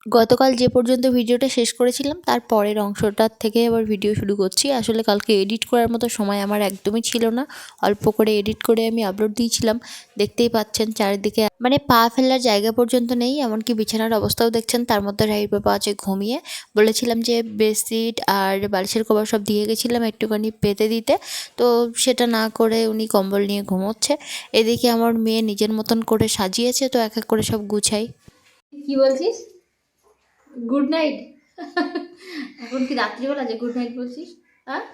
গতকাল যে পর্যন্ত ভিডিওটা শেষ করেছিলাম তার পরের অংশটার থেকে আবার ভিডিও শুরু করছি। আসলে কালকে এডিট করার মতো সময় আমার একদমই ছিল না, অল্প করে এডিট করে আমি আপলোড দিয়েছিলাম। দেখতেই পাচ্ছেন চারিদিকে মানে পা ফেলার জায়গা পর্যন্ত নেই, এমনকি বিছানার অবস্থাও দেখছেন। তার মধ্যে রাহির বাবা আছে ঘুমিয়ে। বলেছিলাম যে বেডশিট আর বালিশের কভার সব দিয়ে গেছিলাম একটুখানি পেতে দিতে, তো সেটা না করে উনি কম্বল নিয়ে ঘুমোচ্ছে। এদিকে আমার মেয়ে নিজের মতন করে সাজিয়েছে, তো এক এক করে সব গুছাই। কি বলছিস? Good night? এখন কি রাত্রিবেলা যে গুড নাইট বলছিস? হ্যাঁ,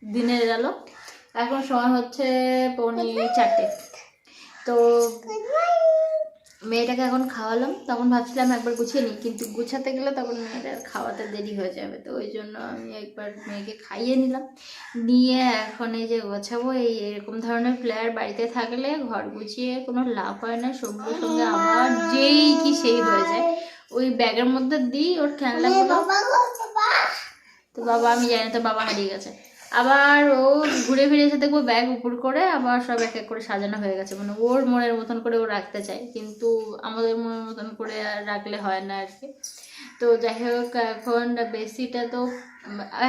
দিনের আলো। এখন সময় হচ্ছে 3:45। তো মেয়েটাকে এখন খাওয়ালাম, তখন ভাবছিলাম একবার গুছিয়ে নিই, কিন্তু গুছাতে গেলে তখন মেয়েটার খাওয়াতে দেরি হয়ে যাবে, তো ওই জন্য আমি একবার মেয়েকে খাইয়ে নিলাম। নিয়ে এখন এই যে গোছাবো, এরকম ধরনের প্লেয়ার বাড়িতে থাকলে ঘর গুছিয়ে কোনো লাভ হয় না, সঙ্গে সঙ্গে আবার যেই কি সেই হয়ে যায়। ওই ব্যাগের মধ্যে দিই ওর খেলনাগুলো। তো বাবা, আমি জানি তো বাবা হারিয়ে গেছে। আবার ও ঘুরে ফিরে এসে দেখবো ব্যাগ উপর করে আবার সব এক এক করে সাজানো হয়ে গেছে, মানে ওর মনের মতন করে ও রাখতে চায়, কিন্তু আমাদের মনের মতন করে আর রাখলে হয় না আর কি। তো যাই হোক, এখন বেশিটা তো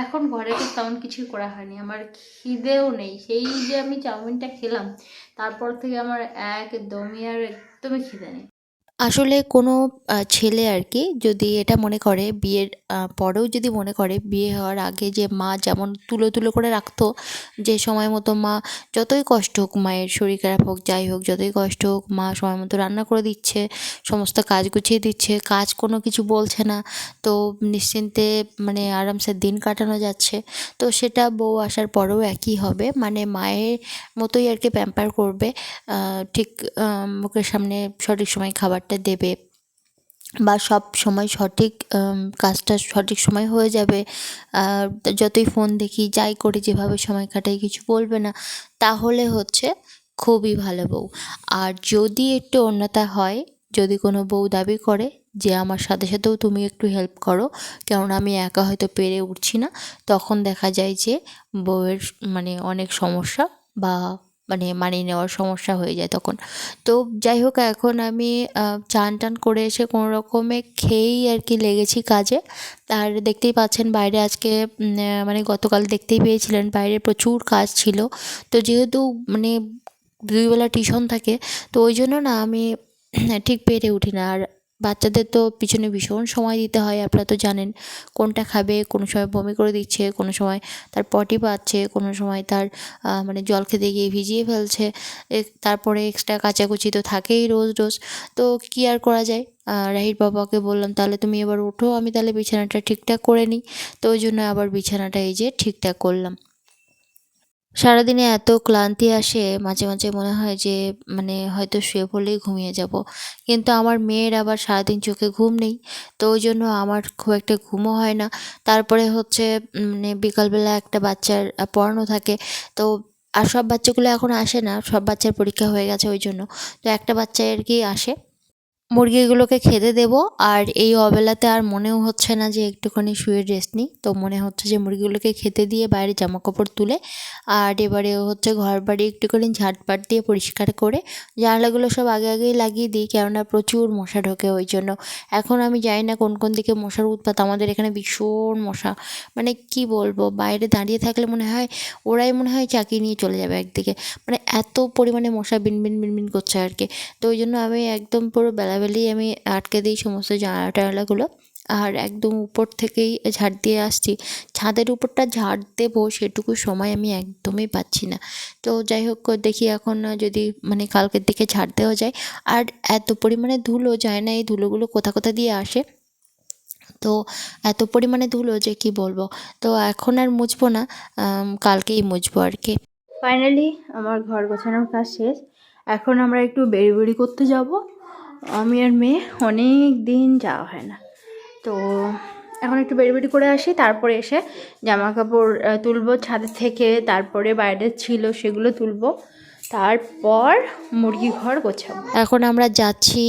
এখন ঘরে তো তেমন কিছুই করা হয়নি, আমার খিদেও নেই। সেই যে আমি চাউমিনটা খেলাম তারপর থেকে আমার একদমই খিদে নেই। আসলে কোনো ছেলে আর কি যদি এটা মনে করে বিয়ের পরেও যদি মনে করে বিয়ে হওয়ার আগে যে মা যেমন তুলো তুলো করে রাখতো, যে সময় মতো মা যতই কষ্ট হোক, মায়ের শরীর খারাপ হোক যাই হোক, যতই কষ্ট হোক মা সময় মতো রান্না করে দিচ্ছে, সমস্ত কাজ গুছিয়ে দিচ্ছে, কাজ কোনো কিছু বলছে না, তো নিশ্চিন্তে মানে আরামসে দিন কাটানো যাচ্ছে। তো সেটা বউ আসার পরেও একই হবে, মানে মায়ের মতোই আর কি প্যাম্পার করবে। ঠিক মুখের সামনে সঠিক সময় খাবারটা দেবে, বা সব সময় সঠিক কাজটা সঠিক সময় হয়ে যাবে। যতই ফোন দেখি যাই করি যেভাবে সময় কাটাই কিছু বলবে না, তাহলে হচ্ছে খুবই ভালো বউ। আর যদি একটু অন্যথা হয়, যদি কোনো বউ দাবি করে যে আমার সাথে সাথেও তুমি একটু হেল্প করো, কেননা আমি একা হয়তো পেরে উঠছি না, তখন দেখা যায় যে বউয়ের মানে অনেক সমস্যা, বা মানে মানিয়ে নেওয়ার সমস্যা হয়ে যায় তখন। তো যাই হোক, এখন আমি চান টান করে এসে কোনো রকমে খেয়েই আর কি লেগেছি কাজে। আর দেখতেই পাচ্ছেন বাইরে আজকে মানে গতকাল দেখতেই পেয়েছিলেন বাইরে প্রচুর কাজ ছিল। তো যেহেতু মানে দুই বেলা টিউশন থাকে, তো ওই জন্য না আমি ঠিক পেরে উঠি না। আর বাচ্চাদের তো পিছনে ভীষণ সময় দিতে হয়, আপনারা তো জানেন কোনটা খাবে, কোনো সময় বমি করে দিচ্ছে, কোনো সময় তার পটি পাচ্ছে, কোনো সময় তার মানে জল খেতে গিয়ে ভিজিয়ে ফেলছে, তারপরে এক্সট্রা কাচাকুচি তো থাকেই রোজ রোজ। তো কী আর করা যায়। রাহির বাবাকে বললাম তাহলে তুমি এবার ওঠো, আমি তাহলে বিছানাটা ঠিকঠাক করে নিই। তো ওই জন্য আবার বিছানাটা এই যে ঠিকঠাক করলাম। সারাদিনে এত ক্লান্তি আসে, মাঝে মাঝে মনে হয় যে মানে হয়তো শুয়ে পড়লেই ঘুমিয়ে যাব, কিন্তু আমার মেয়ের আবার সারাদিন চোখে ঘুম নেই, তো ওই জন্য আমার খুব একটা ঘুমও হয় না। তারপরে হচ্ছে মানে বিকালবেলা একটা বাচ্চার পড়ানো থাকে, তো আর সব বাচ্চাগুলো এখন আসে না, সব বাচ্চার পরীক্ষা হয়ে গেছে ওই জন্য। তো একটা বাচ্চা আর কি আসে, মুরগিগুলোকে খেতে দেবো। আর এই অবেলাতে আর মনেও হচ্ছে না যে একটুখানি শুয়ে রেস্ট নিই, তো মনে হচ্ছে যে মুরগিগুলোকে খেতে দিয়ে বাইরে জামাকাপড় তুলে আর এবারে হচ্ছে ঘর বাড়ি একটুখানি ঝাঁটপাট দিয়ে পরিষ্কার করে জানলাগুলো সব আগে আগেই লাগিয়ে দিই, কেননা প্রচুর মশা ঢোকে ওই জন্য। এখন আমি জানি না কোন কোন দিকে মশার উৎপাত, আমাদের এখানে ভীষণ মশা, মানে কি বলবো, বাইরে দাঁড়িয়ে থাকলে মনে হয় ওরাই মনে হয় চাকি নিয়ে চলে যাবে একদিকে, মানে এত পরিমাণে মশা বিনবিন বিনবিন করছে আর কি। তো ওই জন্য আমি একদম পুরো বেলাবেলি আমি আটকে দিই সমস্ত জানালা টানালাগুলো, আর একদম উপর থেকেই ঝাড় দিয়ে আসছি। ছাদের উপরটা ঝাড় দেবো সেটুকু সময় আমি একদমই পাচ্ছি না। তো যাই হোক, দেখি এখন যদি মানে কালকের দিকে ঝাড় দেওয়া যায়। আর এত পরিমাণে ধুলো যায় না, এই ধুলোগুলো কোথা কোথা দিয়ে আসে, তো এত পরিমাণে ধুলো যে কি বলবো। তো এখন আর মুছবো না, কালকেই মুছবো আর কি। ফাইনালি আমার ঘর গোছানোর কাজ শেষ। এখন আমরা একটু বেড়ি করতে যাব, আমি আর মেয়ে, অনেক দিন যাওয়া হয় না। তো এখন একটু বেড়ি করে আসি, তারপরে এসে জামা কাপড় তুলবো ছাদের থেকে, তারপরে বাইরে ছিল সেগুলো তুলবো। তারপর মুরগি ঘর গোছাবো। এখন আমরা যাচ্ছি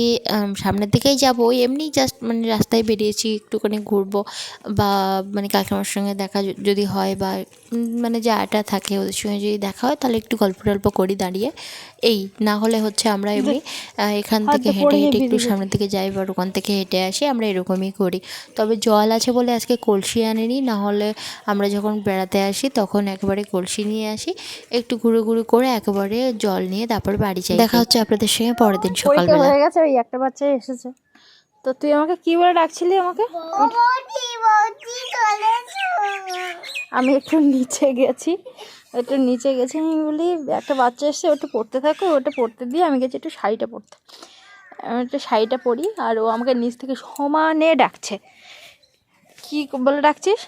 সামনের দিকেই যাব, এমনি জাস্ট মানে রাস্তায় বেরিয়েছি একটুখানি ঘুরবো, বা মানে কাকিমার সঙ্গে দেখা যদি হয়, বা মানে যাটা থাকে ওদের সঙ্গে যদি দেখা হয় তাহলে একটু গল্প টল্প করি দাঁড়িয়ে। এই না হলে হচ্ছে আমরা এমনি এখান থেকে হেঁটে হেঁটে একটু সামনের দিকে যাই, বা ওখান থেকে হেঁটে আসি, আমরা এরকমই করি। তবে জল আছে বলে আজকে কলসি আনিনি, না হলে আমরা যখন বেড়াতে আসি তখন একেবারে কলসি নিয়ে আসি, একটু ঘুরু ঘুরু করে একেবারে জল নিয়ে তারপর বাড়ি যাই। দেখা হচ্ছে আপনাদের সঙ্গে পরের দিন সকালবেলা। হয়ে গেছে, ওই একটা বাচ্চা এসেছে। তো তুই আমাকে কি বলে ডাকছিলি? আমাকে আমি একটু নিচে গেছি, আমি বলি একটা বাচ্চা এসছে, ওটা পড়তে থাকো, ওটা পড়তে দিয়ে আমি গেছি একটু শাড়িটা পরতে। আমি একটু শাড়িটা পরি, আর ও আমাকে নিচ থেকে সমানে ডাকছে। কি বলে ডাকছিস?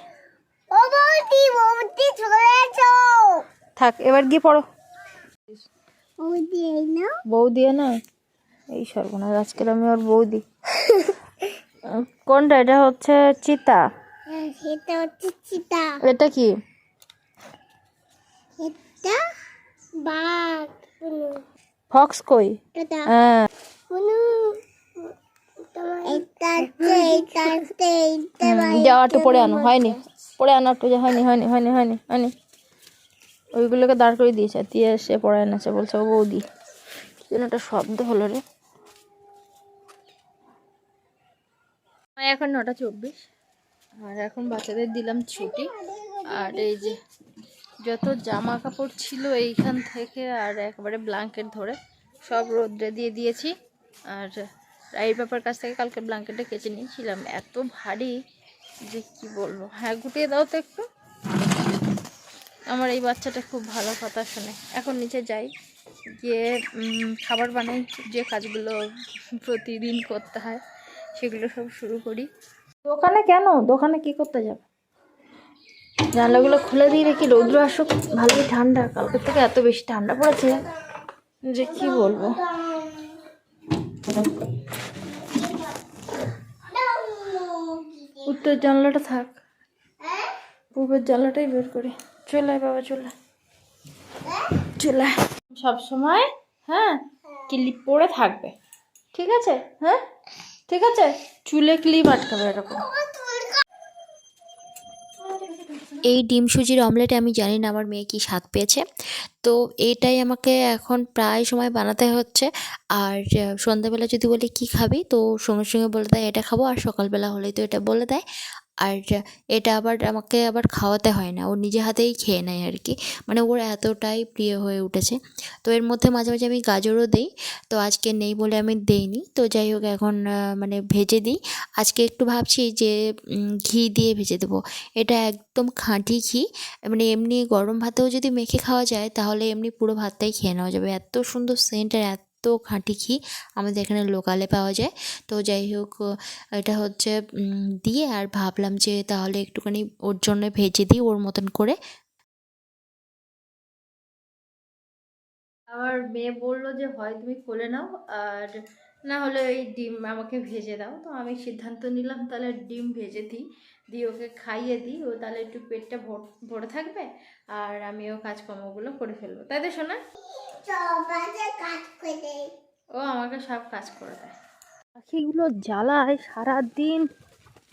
থাক, এবার গিয়ে পড়ো। বৌদি না, এই সর্বনাশ, আজকের আমি ওর বৌদি। কোনটা? এটা হচ্ছে চিতা। এটা কি? ফক্স কই? হ্যাঁ, যাও একটু পড়ে আনো। হয়নি, পড়ে আনো একটু। হয়নি। ওইগুলোকে দাঁড় করে দিয়েছে, দিয়ে সে পড়ে আনাছে, বলছে ও বৌদি। কি যেন একটা শব্দ হলো রে। এখন 9:24, আর এখন বাচ্চাদের দিলাম ছুটি। আর এই যে যত জামা কাপড় ছিল এইখান থেকে আর একবারে ব্ল্যাঙ্কেট ধরে সব রোদ্রে দিয়ে দিয়েছি। আর রাইর পাপার কাছ থেকে কালকে ব্ল্যাঙ্কেটটা কেচে নিয়েছিলাম, এত ভারী যে কি বলবো। হ্যাঁ, গুটিয়ে দাও তো একটু। আমার এই বাচ্চাটা খুব ভালো কথা শোনে। এখন নিচে যাই, গিয়ে খাবার বানাই, যে কাজগুলো প্রতিদিন করতে হয় সেগুলো সব শুরু করি। দোকানে কেন? দোকানে কি করতে যাবে? জানলাগুলো খুলে দিয়ে রেখি, রৌদ্র আসুক। ভালোই ঠান্ডা, কালকের থেকে এত বেশি ঠান্ডা পড়েছে যে কি বলবো। উত্তর জানলাটা থাক, পূর্বের জানলাটাই বের করি। চলে বাবা, চলে সব সময়। হ্যাঁ, ক্লিপ পরে থাকবে, ঠিক আছে? হ্যাঁ ঠিক আছে, চুলে ক্লিপ আটকাবে এরকম। এই ডিম সুজির অমলেটে আমি জানি না আমার মেয়ে কি স্বাদ পেয়েছে, তো এটাই আমাকে এখন প্রায় সময় বানাতে হচ্ছে। আর সন্ধ্যাবেলা যদি বলি কি খাবি, তো সঙ্গে সঙ্গে বলে দেয় এটা খাবো, আর সকালবেলা হলেই তো এটা বলে দেয়। আর এটা আবার আমাকে আবার খাওয়াতে হয় না, ও নিজে হাতেই খেয়ে নেয় আর কি, মানে ওর এতটাই প্রিয় হয়ে উঠেছে। তো এর মধ্যে মাঝে মাঝে আমি গাজরও দিই, তো আজকে নেই বলে আমি দেইনি। তো যাই হোক, এখন মানে ভেজে দিই। আজকে একটু ভাবছি যে ঘি দিয়ে ভেজে দেবো। এটা একদম খাঁটি ঘি, মানে এমনি গরম ভাতেও যদি মেখে খাওয়া যায় তাহলে এমনি পুরো ভাতটাই খেয়ে নেওয়া যাবে, এত সুন্দর সেন্ট আর এত খাঁটি ঘি আমাদের এখানে লোকালে পাওয়া যায়। তো যাই হোক, এটা হচ্ছে দিয়ে, আর ভাবলাম যে তাহলে একটুখানি ওর জন্য ভেজে দিই ওর মতন করে। আমার মেয়ে বললো যে হয় তুমি কোলে নাও, আর না হলে ওই ডিম আমাকে ভেজে দাও। তো আমি সিদ্ধান্ত নিলাম তাহলে ডিম ভেজে দিই, দিয়ে ওকে খাইয়ে দিই, ও তাহলে একটু পেটটা ভরে থাকবে, আর আমিও কাজকর্মগুলো করে ফেলবো। তাই তো শোনা? ও আমাকে সব কাজ করে দেয়। পাখিগুলো জ্বালায় সারাদিন।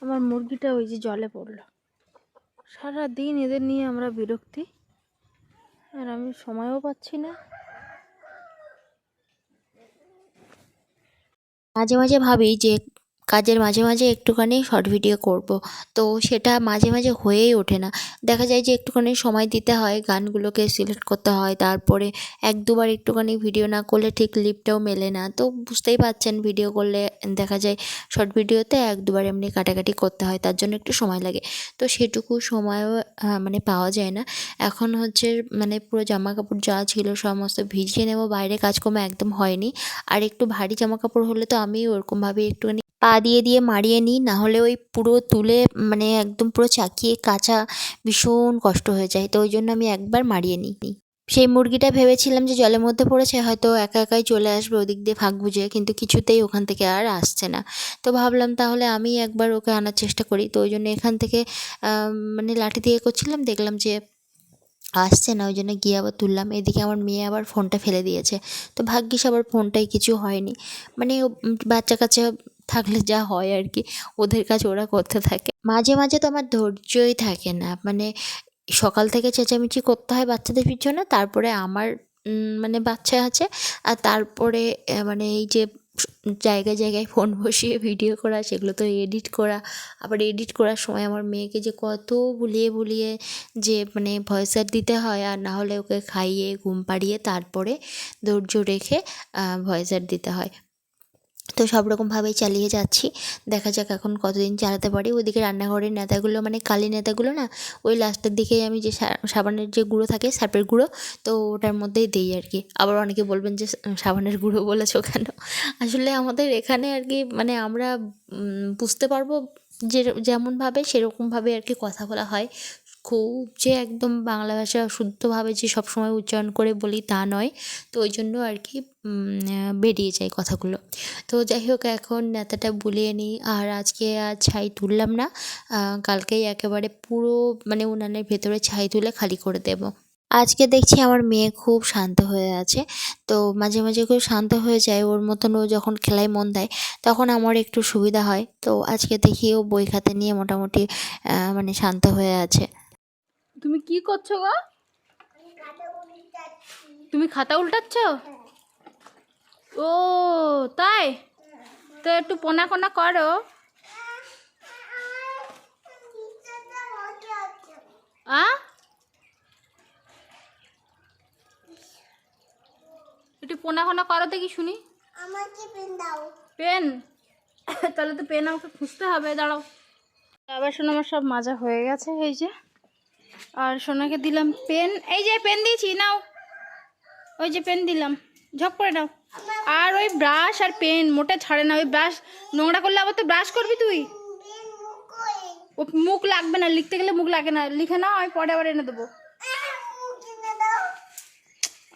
আমার মুরগিটা ওই যে জলে পড়লো, সারাদিন এদের নিয়ে আমরা বিরক্তি, আর আমি সময়ও পাচ্ছি না। মাঝে মাঝে ভাবি যে কাজের মাঝে মাঝে একটুখানি শর্ট ভিডিও করব, তো সেটা মাঝে মাঝে হয়েই ওঠে না। দেখা যায় যে একটুখানি সময় দিতে হয়, গানগুলোকে সিলেক্ট করতে হয়, তারপরে এক দুবার একটুখানি ভিডিও না করলে ঠিক লিপটাও মেলে না। তো বুঝতেই পারছেন, ভিডিও করলে দেখা যায় শর্ট ভিডিওতে এক দুবার এমনি কাটাকাটি করতে হয়, তার জন্য একটু সময় লাগে। তো সেটুকু সময়ও মানে পাওয়া যায় না। এখন হচ্ছে মানে পুরো জামা কাপড় যা ছিল সমস্ত ভিজিয়ে নেব, বাইরে কাজকর্ম একদম হয়নি। আর একটু ভারী জামা কাপড় হলে তো আমি ওরকমভাবে একটুখানি পা দিয়ে দিয়ে মাড়িয়ে নিই, না হলে ওই পুরো তুলে মানে একদম পুরো চাকিয়ে কাচা ভীষণ কষ্ট হয়ে যায়, তো ওই জন্য আমি একবার মাড়িয়ে নিই। সেই মুরগিটা ভেবেছিলাম যে জলের মধ্যে পড়েছে, হয়তো একা একাই চলে আসবে ওদিক দিয়ে ফাঁক বুঝে, কিন্তু কিছুতেই ওখান থেকে আর আসছে না। তো ভাবলাম তাহলে আমি একবার ওকে আনার চেষ্টা করি, তো ওই জন্য এখান থেকে মানে লাঠি দিয়ে করছিলাম, দেখলাম যে আসছে না, ওই জন্য গিয়ে আবার তুললাম। এদিকে আমার মেয়ে আবার ফোনটা ফেলে দিয়েছে। তো ভাগ্যিস আবার ফোনটায় কিছু হয়নি। মানে বাচ্চা কাচ্চা থাকলে যা হয় আর কি, ওদের কাজ ওরা করতে থাকে। মাঝে মাঝে তো আমার ধৈর্যই থাকে না, মানে সকাল থেকে চেঁচামেচি করতে হয় বাচ্চাদের পিছনে, তারপরে আমার মানে বাচ্চা আছে, আর তারপরে মানে এই যে জায়গায় জায়গায় ফোন বসিয়ে ভিডিও করা, সেগুলো তো এডিট করা, আবার এডিট করার সময় আমার মেয়েকে যে কত বুলিয়ে বুলিয়ে যে মানে ভয়েস দিতে হয়, আর না হলে ওকে খাইয়ে ঘুম পাড়িয়ে তারপরে ধৈর্য রেখে ভয়েস দিতে হয়। তো সব রকমভাবেই চালিয়ে যাচ্ছি, দেখা যাক এখন কতদিন চালাতে পারি। ওইদিকে রান্নাঘরের নেতাগুলো, মানে কালি নেতাগুলো না, ওই লাস্টের দিকেই আমি যে সাবানের যে গুঁড়ো থাকে, সার্ফের গুঁড়ো, তো ওটার মধ্যেই দিই আর কি। আবার অনেকে বলবেন যে সাবানের গুঁড়ো বলেছো কেন। আসলে আমাদের এখানে আর কি মানে আমরা বুঝতে পারবো যে যেমনভাবে সেরকমভাবে আর কি কথা বলা হয়। খুব যে একদম বাংলা ভাষা শুদ্ধভাবে যে সবসময় উচ্চারণ করে বলি তা নয়। তো ওই জন্য আর কি বেরিয়ে যায় কথাগুলো। তো যাই হোক, এখন নেতাটা বুলিয়ে নিই, আর আজকে আর ছাই তুললাম না। কালকেই একেবারে পুরো মানে উনানের ভেতরে ছাই তুলে খালি করে দেব। আজকে দেখছি আমার মেয়ে খুব শান্ত হয়ে আছে। তো মাঝে মাঝে খুব শান্ত হয়ে যায়, ওর মতন ও যখন খেলায় মন দেয় তখন আমার একটু সুবিধা হয়। তো আজকে দেখি ও বই খাতা নিয়ে মোটামুটি মানে শান্ত হয়ে আছে। তুমি কি করছো গো? তুমি খাতা উল্টাচ্ছ? ও তাই, তো একটু পোনা কোনা করো। আ একটু পোনা কোনা করো দেখি শুনি। আমাকে পেন দাও। পেন? তাহলে তো পেন আমাকে খুঁজতে হবে, দাঁড়াও। আবার শোনো, আমার সব মাজা হয়ে গেছে এই যে, আর সোনাকে দিলাম পেন, এই যে পেন দিয়েছি নাও, ওই যে পেন দিলাম, ঝপ করে নাও। আর ওই ব্রাশ আর পেন মোটে ছাড়ে না, ওই ব্রাশ নোংরা করলে আবার তো ব্রাশ করবি তুই। ও মুখ লাগবে না, লিখতে গেলে মুখ লাগে না, লিখে নাও, আমি পরে আবার এনে দেবো।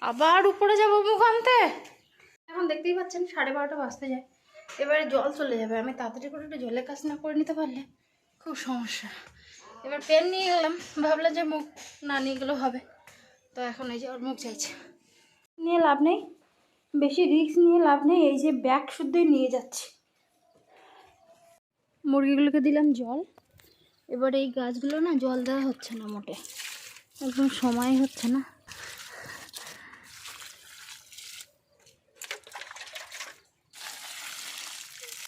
আবার উপরে যাবো মুখ আনতে। এখন দেখতেই পাচ্ছেন 12:30 বাজতে যায়, এবারে জল চলে যাবে। আমি তাড়াতাড়ি করে একটু জলের কাজ না করে নিতে পারলে খুব সমস্যা। এবার পেন নিয়ে গেলাম, ভাবলাম যে মুখ না নিয়ে গেলেও হবে। তো এখন এই যে ওর মুখ চাইছে, নিয়ে লাভ নেই, বেশি রিস্ক নিয়ে লাভ নেই, এই যে ব্যাগ শুদ্ধই নিয়ে যাচ্ছি। মুরগিগুলোকে দিলাম জল, এবার এই গাছগুলো না জল দেওয়া হচ্ছে না মোটে, একদম সময় হচ্ছে না।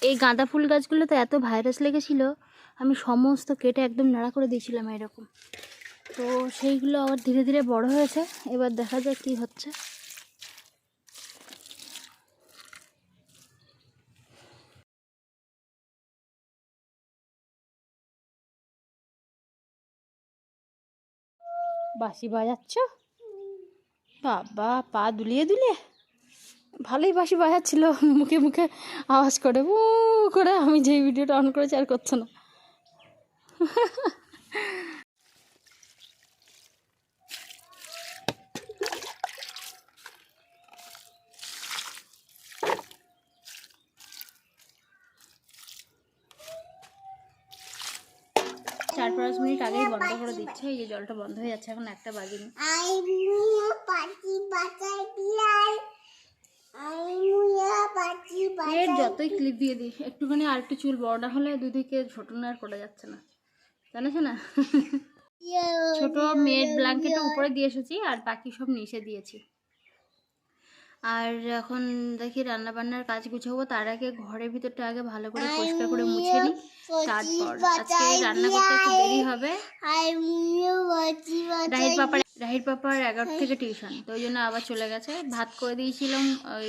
এই গাঁদা ফুল গাছগুলোতে এত ভাইরাস লেগেছিল, আমি সমস্ত কেটে একদম নাড়া করে দিয়েছিলাম এরকম। তো সেইগুলো আবার ধীরে ধীরে বড় হয়েছে, এবার দেখা যাক কী হচ্ছে। বাঁশি বাজাচ্ছ বাবা, পা দুলিয়ে দুলিয়ে? ভালোই বাঁশি বাজাচ্ছিল, মুখে মুখে আওয়াজ করে উ করে, আমি যেই ভিডিওটা অন করেছি আর করছে না। চার পাঁচ মিনিট আগেই বন্ধ করে দিচ্ছে, এই যে জলটা বন্ধ হয়ে যাচ্ছে, এখন একটা বাজেনি। এর যতই ক্লিপ দিয়ে দিই একটুখানি, আর একটু চুল বড় না হলে দুদিকে ঝোটনা আর পড়ে যাচ্ছে না, জানিস না। ছোট মেয়ের ব্ল্যাঙ্কেটের উপরে দিয়ে এসেছি, আর বাকি সব নিচে দিয়েছি। আর এখন দেখি রান্না বান্নার কাজ গুছাবো, তার আগে ঘরের ভিতরটা আগে ভালো করে পরিষ্কার করে মুছে নিই, তারপর আজকে রান্না করতে একটু দেরি হবে। রাহির পাপার 11 থেকে টিউশন, তো ওই জন্য আবার চলে গেছে। ভাত করে দিয়েছিলাম, ওই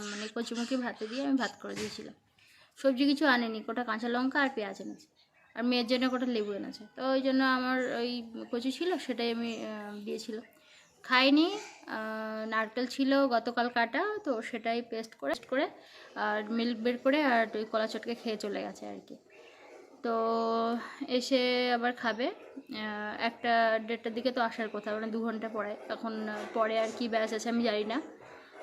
মানে কচুমুখি ভাতে দিয়ে আমি ভাত করে দিয়েছিলাম। সবজি কিছু আনেনি, কোটা কাঁচা লঙ্কা আর পেঁয়াজ এনেছে, আর মেয়ের জন্য কোটা লেবু এনেছে। তো ওই জন্য আমার ওই কচু ছিল, সেটাই আমি দিয়েছিলাম। খাইনি, নারকেল ছিল গতকাল কাটা, তো সেটাই পেস্ট করে আর মিল্ক বের করে আর ওই কলা চটকে খেয়ে চলে গেছে আর কি। তো এসে আবার খাবে 1টা-1:30টার দিকে, তো আসার কথা, মানে 2 ঘন্টা পরে। এখন পরে আর কি ব্যাস আছে আমি জানি না।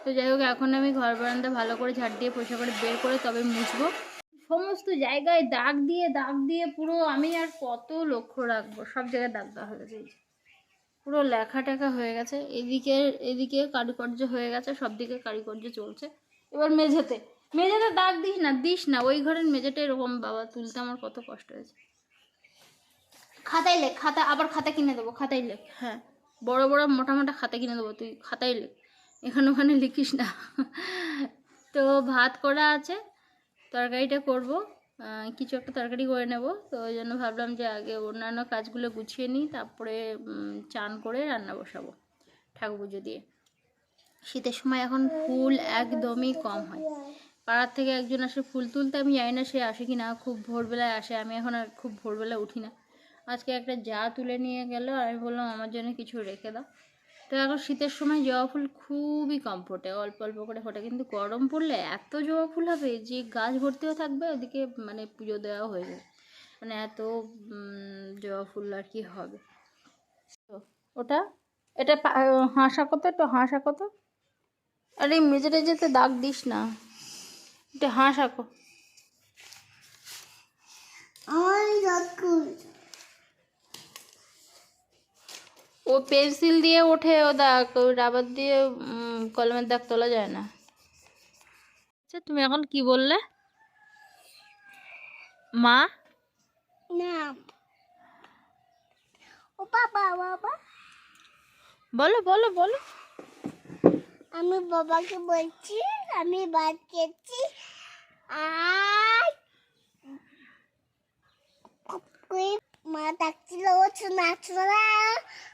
তো যাই হোক, এখন আমি ঘর বারান্দা ভালো করে ঝাড় দিয়ে পরিষ্কার করে বের করে তবে মুছবো। সমস্ত জায়গায় দাগ দিয়ে পুরো, আমি আর কত লক্ষ্য রাখবো, সব জায়গায় দাগ দেওয়া হয়ে গেছে। পুরো লেখা টেখা হয়ে গেছে, এদিকে এদিকে কারুকার্য হয়ে গেছে, সব দিকে কারুকার্য চলছে। এবার মেঝেতে দাগ দিস না, ওই ঘরের মেঝেটা এরকম বাবা, তুলতে আমার কত কষ্ট হয়েছে। খাতায় লেখ, আবার খাতা কিনে দেবো, খাতায় লেখ। হ্যাঁ, বড় বড় মোটা মোটা খাতা কিনে দেবো, তুই খাতায় লেখ, এখানে ওখানে লিখিস না। তো ভাত করা আছে, তরকারিটা করব, কিছু একটা তরকারি করে নেব। তো ওই জন্য ভাবলাম যে আগে অন্যান্য কাজগুলো গুছিয়ে নিই, তারপরে চান করে রান্না বসাবো ঠাকুর পুজো দিয়ে। শীতের সময় এখন ফুল একদমই কম হয়। পাড়ার থেকে একজন আসে ফুল তুলতে, আমি জানি না সে আসে কি না, খুব ভোরবেলায় আসে, আমি এখন আর খুব ভোরবেলা উঠি না। আজকে একটা যা তুলে নিয়ে গেল, আমি বললাম আমার জন্য কিছু রেখে দাও। তো এখন শীতের সময় জবা ফুল খুবই কম ফোটে, অল্প অল্প করে ফোটে, কিন্তু গরম পড়লে এত জবা ফুল হবে যে গাছ ভর্তিও থাকবে, ওদিকে মানে পুজো দেওয়াও হয়ে যাবে, মানে এত জবা ফুল আর কি হবে। তো ওটা এটা হাঁসা কত, একটু হাঁসা কত, আরে মেঝে টেঝেতে দাগ দিস না, একটু হাঁস আঁকো। ও পেন্সিল দিয়ে ওঠে, ও দাগ, ও রাবার দিয়ে কলমের দাগ তোলা যায় না। আচ্ছা তুমি এখন কি বললে মা? না, ও বাবা বাবা, বলো বলো বলো। আমি বাবাকে বলছি আমি ভাত খেয়েছি, আর মা ডাকছিল ও নাচো না,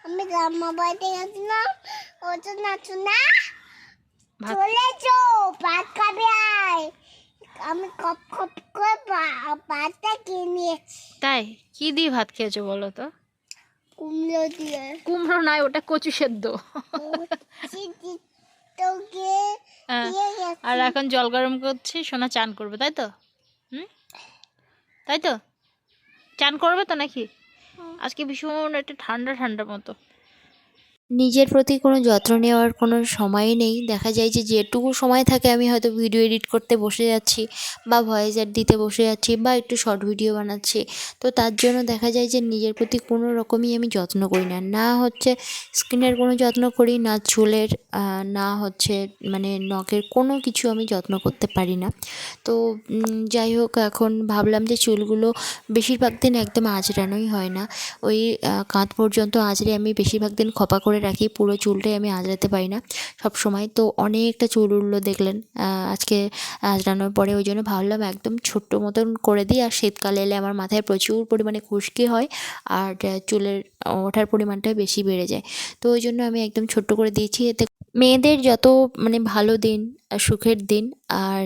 আমি গ্রাম্মা বাড়িতে গেছিলাম, ও নাচো না, চলে যাও ভাত খাবে আয়। আমি কপ কপ করে ভাতটা খেয়ে নিয়েছি। তাই কি দিয়ে ভাত খেয়েছো বলো তো? কুমড়ো দিয়ে। কুমড়ো নয়, ওটা কচু সেদ্ধ। হ্যাঁ, আর এখন জল গরম করছি, সোনা চান করবে তাই তো? তাই তো, চান করবে তো নাকি? আজকে ভীষণ একটা ঠান্ডা ঠান্ডা মতো। নিজের প্রতি কোনো যত্ন নেওয়ার কোনো সময়ই নেই। দেখা যায় যে যেটুকু সময় থাকে আমি হয়তো ভিডিও এডিট করতে বসে যাচ্ছি, বা ভয়েস অ্যাড দিতে বসে যাচ্ছি, বা একটু শর্ট ভিডিও বানাচ্ছি। তো তার জন্য দেখা যায় যে নিজের প্রতি কোনো রকমই আমি যত্ন করি না। না হচ্ছে স্কিনের কোনো যত্ন করি, না চুলের, না হচ্ছে মানে নখের, কোনো কিছু আমি যত্ন করতে পারি না। তো যাই হোক, এখন ভাবলাম যে চুলগুলো বেশিরভাগ দিন একদম আঁচড়ানোই হয় না, ওই কাঁধ পর্যন্ত আঁচড়ে আমি বেশিরভাগ দিন খোপা করে রাখি, পুরো চুলটাই আমি আঁচড়াতে পারি না সব সময়। তো অনেকটা চুল উঠলো দেখলেন আজকে আঁচড়ানোর পরে, ওই জন্য ভাবলাম একদম ছোট্ট মতন করে দিই। আর শীতকালে এলে আমার মাথায় প্রচুর পরিমাণে খুশকি হয়, আর চুলের ওঠার পরিমাণটা বেশি বেড়ে যায়। তো ওই জন্য আমি একদম ছোট্ট করে দিয়েছি। এতে মেয়েদের যত মানে ভালো দিন, সুখের দিন, আর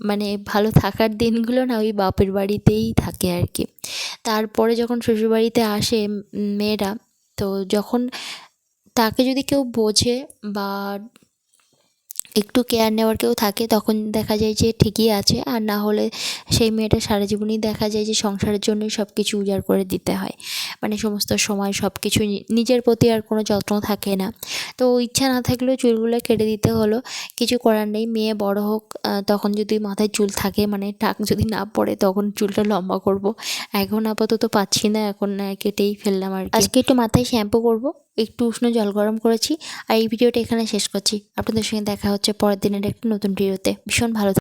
মানে ভালো থাকার দিনগুলো না ওই বাপের বাড়িতেই থাকে আর কি। তারপরে যখন শ্বশুরবাড়িতে আসে মেয়েরা, তো যখন তাকে যদি কেউ বোঝে বা একটু কেয়ার নেওয়ার কেউ থাকে, তখন দেখা যায় যে ঠিকই আছে, আর না হলে সেই মেয়েটা সারা জীবনই দেখা যায় যে সংসারের জন্যই সব কিছু উজাড় করে দিতে হয়, মানে সমস্ত সময় সব কিছু নিজের প্রতি আর কোনো যত্ন থাকে না। তো ইচ্ছা না থাকলেও চুলগুলো কেটে দিতে হলো, কিছু করার নেই। মেয়ে বড় হোক, তখন যদি মাথায় চুল থাকে, মানে টাক যদি না পড়ে, তখন চুলটা লম্বা করব। এখন আপাতত পাচ্ছি না, এখন কেটেই ফেললাম আর কি। আজকে একটু মাথায় শ্যাম্পু করব, একটু উষ্ণ জল গরম করেছি। আর এই ভিডিওটা এখানে শেষ করছি। আপনাদের সঙ্গে দেখা হচ্ছে পরের দিনের একটা নতুন ভিডিওতে। ভীষণ ভালো